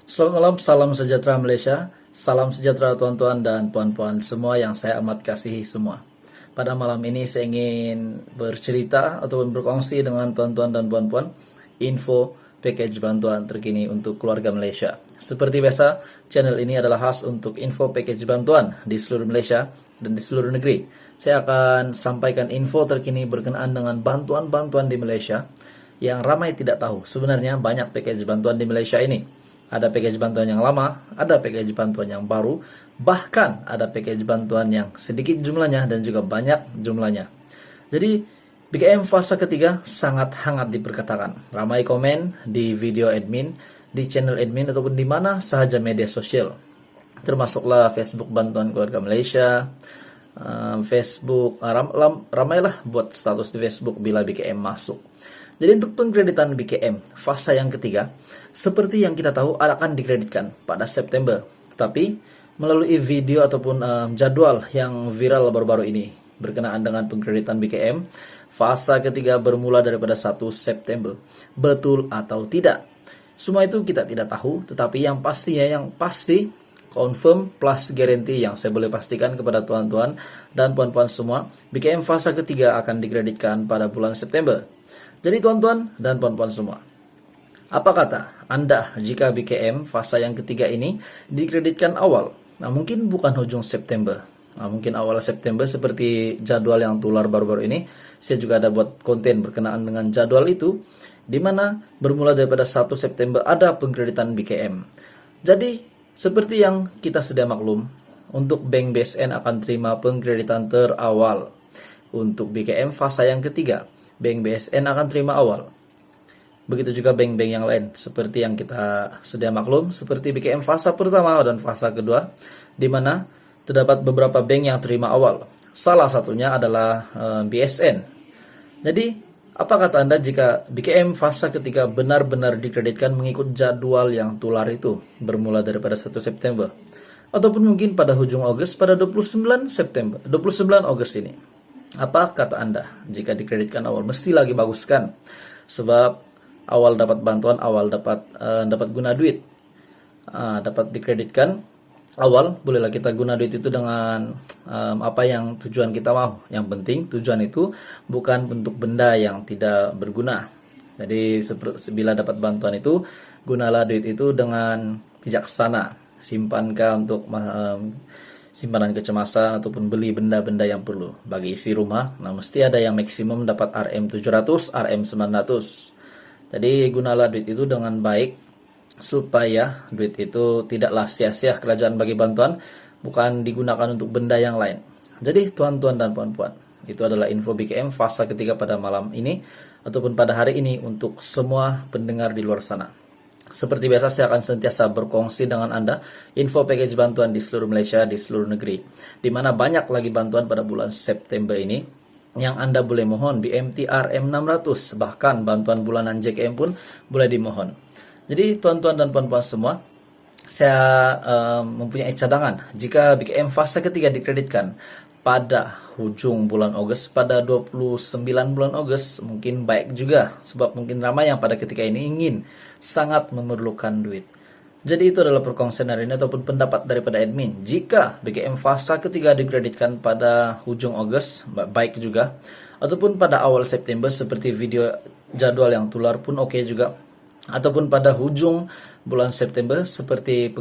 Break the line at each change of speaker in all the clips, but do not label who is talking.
Selamat malam, salam sejahtera Malaysia. Salam sejahtera tuan-tuan dan puan-puan semua yang saya amat kasihi semua. Pada malam ini saya ingin bercerita ataupun berkongsi dengan tuan-tuan dan puan-puan info package bantuan terkini untuk keluarga Malaysia. Seperti biasa, channel ini adalah khas untuk info package bantuan di seluruh Malaysia dan di seluruh negeri. Saya akan sampaikan info terkini berkenaan dengan bantuan-bantuan di Malaysia yang ramai tidak tahu. Sebenarnya banyak package bantuan di Malaysia ini. Ada package bantuan yang lama, ada package bantuan yang baru, bahkan ada package bantuan yang sedikit jumlahnya dan juga banyak jumlahnya. Jadi, BKM fase ketiga sangat hangat diperkatakan. Ramai komen di video admin, di channel admin, ataupun di mana sahaja media sosial. Termasuklah Facebook Bantuan Keluarga Malaysia, Facebook, ramailah buat status di Facebook bila BKM masuk. Jadi untuk pengkreditan BKM fase yang ketiga, seperti yang kita tahu akan dikreditkan pada September. Tetapi melalui video ataupun jadwal yang viral baru-baru ini berkenaan dengan pengkreditan BKM, fase ketiga bermula daripada 1 September. Betul atau tidak? Semua itu kita tidak tahu, tetapi yang pasti confirm plus guarantee yang saya boleh pastikan kepada tuan-tuan dan puan-puan semua, BKM fase ketiga akan dikreditkan pada bulan September. Jadi tuan-tuan dan puan-puan semua, apa kata Anda jika BKM fase yang ketiga ini dikreditkan awal? Nah, mungkin bukan ujung September. Nah, mungkin awal September seperti jadwal yang tular baru-baru ini. Saya juga ada buat konten berkenaan dengan jadwal itu, di mana bermula daripada 1 September ada pengkreditan BKM. Jadi, seperti yang kita sedia maklum, untuk Bank BSN akan terima pengkreditan terawal. Untuk BKM fase yang ketiga, Bank BSN akan terima awal. Begitu juga bank-bank yang lain, seperti yang kita sedia maklum, seperti BKM fase pertama dan fase kedua, di mana terdapat beberapa bank yang terima awal. Salah satunya adalah BSN. Jadi, apa kata Anda jika BKM fase ketiga benar-benar dikreditkan mengikut jadwal yang tular itu, bermula daripada 1 September? Ataupun mungkin pada hujung Agustus, pada 29 Agustus ini. Apa kata Anda jika dikreditkan awal? Mesti lagi bagus kan? Sebab awal dapat bantuan, awal dapat guna duit. Dapat dikreditkan awal, bolehlah kita guna duit itu dengan apa yang tujuan kita mau. Yang penting tujuan itu bukan bentuk benda yang tidak berguna. Jadi bila dapat bantuan itu, gunalah duit itu dengan bijaksana. Simpankah untuk simpanan kecemasan ataupun beli benda-benda yang perlu. Bagi isi rumah, nah mesti ada yang maksimum dapat RM700, RM900. Jadi gunalah duit itu dengan baik supaya duit itu tidaklah sia-sia kerajaan bagi bantuan, bukan digunakan untuk benda yang lain. Jadi tuan-tuan dan puan-puan, itu adalah info BKM fase ketiga pada malam ini ataupun pada hari ini untuk semua pendengar di luar sana. Seperti biasa, saya akan sentiasa berkongsi dengan Anda info package bantuan di seluruh Malaysia, di seluruh negeri, di mana banyak lagi bantuan pada bulan September ini yang Anda boleh mohon BMT RM600, bahkan bantuan bulanan JKM pun boleh dimohon. Jadi tuan-tuan dan puan-puan semua, saya mempunyai cadangan jika BKM fase ketiga dikreditkan pada hujung bulan Agustus, pada 29 bulan Agustus, mungkin baik juga, sebab mungkin ramai yang pada ketika ini ingin sangat memerlukan duit. Jadi itu adalah perkongsian hari ini ataupun pendapat daripada admin. Jika BKM fase ketiga dikreditkan pada hujung Agustus, baik juga, ataupun pada awal September seperti video jadwal yang tular pun oke juga, ataupun pada hujung bulan September seperti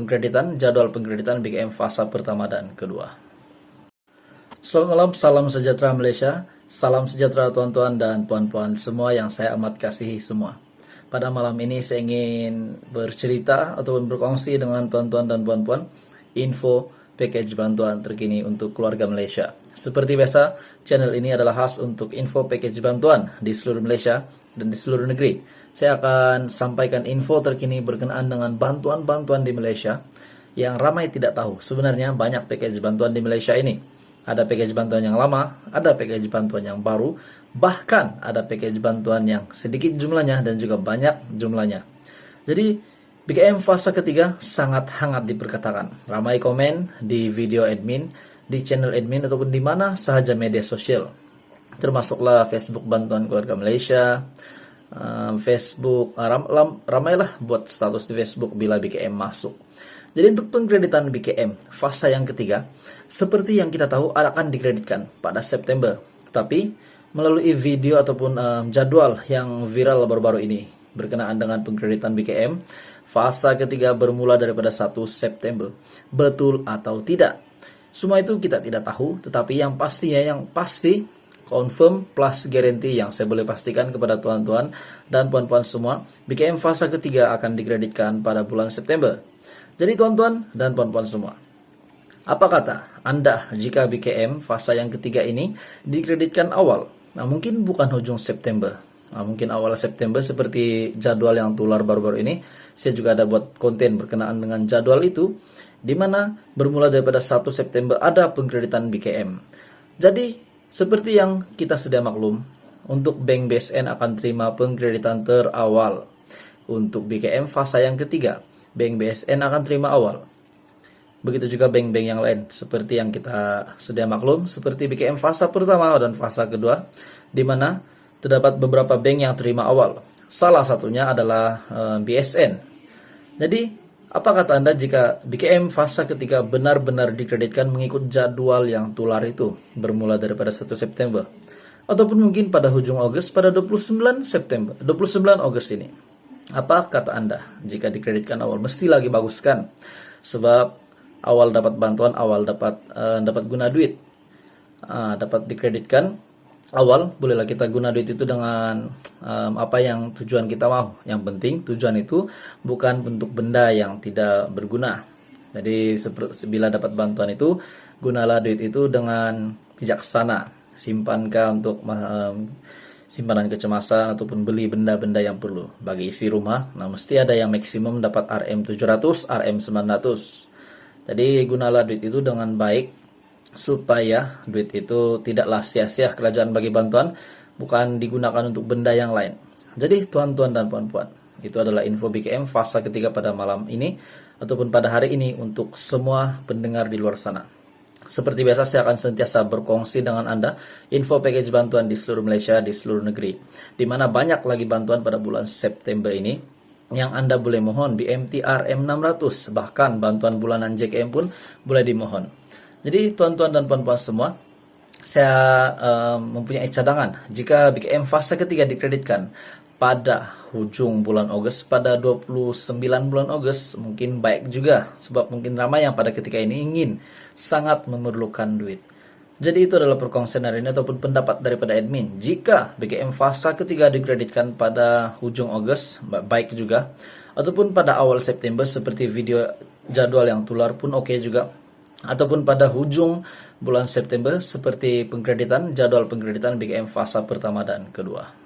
jadwal pengkreditan BKM fase pertama dan kedua. Selamat malam, salam sejahtera Malaysia. Salam sejahtera tuan-tuan dan puan-puan semua yang saya amat kasihi semua. Pada malam ini saya ingin bercerita ataupun berkongsi dengan tuan-tuan dan puan-puan info package bantuan terkini untuk keluarga Malaysia. Seperti biasa, channel ini adalah khas untuk info package bantuan di seluruh Malaysia dan di seluruh negeri. Saya akan sampaikan info terkini berkenaan dengan bantuan-bantuan di Malaysia yang ramai tidak tahu. Sebenarnya banyak package bantuan di Malaysia ini. Ada package bantuan yang lama, ada package bantuan yang baru, bahkan ada package bantuan yang sedikit jumlahnya dan juga banyak jumlahnya. Jadi, BKM fase ketiga sangat hangat diperkatakan. Ramai komen di video admin, di channel admin, ataupun di mana sahaja media sosial. Termasuklah Facebook Bantuan Keluarga Malaysia, Facebook, ramailah buat status di Facebook bila BKM masuk. Jadi untuk pengkreditan BKM fase yang ketiga, seperti yang kita tahu akan dikreditkan pada September. Tetapi melalui video ataupun jadwal yang viral baru-baru ini berkenaan dengan pengkreditan BKM, fase ketiga bermula daripada 1 September. Betul atau tidak? Semua itu kita tidak tahu, tetapi yang pasti confirm plus guarantee yang saya boleh pastikan kepada tuan-tuan dan puan-puan semua, BKM fase ketiga akan dikreditkan pada bulan September. Jadi tuan-tuan dan puan-puan semua, apa kata Anda jika BKM fase yang ketiga ini dikreditkan awal? Nah, mungkin bukan ujung September. Nah, mungkin awal September seperti jadwal yang tular baru-baru ini. Saya juga ada buat konten berkenaan dengan jadwal itu, di mana bermula daripada 1 September ada pengkreditan BKM. Jadi, seperti yang kita sudah maklum, untuk Bank BSN akan terima pengkreditan terawal. Untuk BKM fase yang ketiga, Bank BSN akan terima awal. Begitu juga bank-bank yang lain, seperti yang kita sudah maklum, seperti BKM fase pertama dan fase kedua, di mana terdapat beberapa bank yang terima awal. Salah satunya adalah BSN. Jadi, apa kata Anda jika BKM fase ketiga benar-benar dikreditkan mengikut jadwal yang tular itu, bermula daripada 1 September? Ataupun mungkin pada ujung Agustus, pada 29 Agustus ini. Apa kata Anda jika dikreditkan awal? Mesti lagi bagus kan? Sebab awal dapat bantuan, awal dapat guna duit. Dapat dikreditkan awal, bolehlah kita guna duit itu dengan apa yang tujuan kita mau. Yang penting tujuan itu bukan bentuk benda yang tidak berguna. Jadi bila dapat bantuan itu, gunalah duit itu dengan bijaksana. Simpankan untuk simpanan kecemasan ataupun beli benda-benda yang perlu. Bagi isi rumah, nah mesti ada yang maksimum dapat RM700, RM900. Jadi gunalah duit itu dengan baik supaya duit itu tidaklah sia-sia kerajaan bagi bantuan, bukan digunakan untuk benda yang lain. Jadi tuan-tuan dan puan-puan, itu adalah info BKM fase ketiga pada malam ini ataupun pada hari ini untuk semua pendengar di luar sana. Seperti biasa, saya akan sentiasa berkongsi dengan Anda info package bantuan di seluruh Malaysia, di seluruh negeri, di mana banyak lagi bantuan pada bulan September ini yang Anda boleh mohon BMT RM600, bahkan bantuan bulanan JKM pun boleh dimohon. Jadi tuan-tuan dan puan-puan semua, saya mempunyai cadangan jika BKM fase ketiga dikreditkan pada ujung bulan Agustus, pada 29 bulan Agustus, mungkin baik juga, sebab mungkin ramai yang pada ketika ini ingin sangat memerlukan duit. Jadi itu adalah perkongsian hari ini ataupun pendapat daripada admin. Jika BKM fase ketiga dikreditkan pada ujung Agustus, baik juga, ataupun pada awal September seperti video jadwal yang tular pun oke juga, ataupun pada ujung bulan September seperti jadwal pengkreditan BKM fase pertama dan kedua.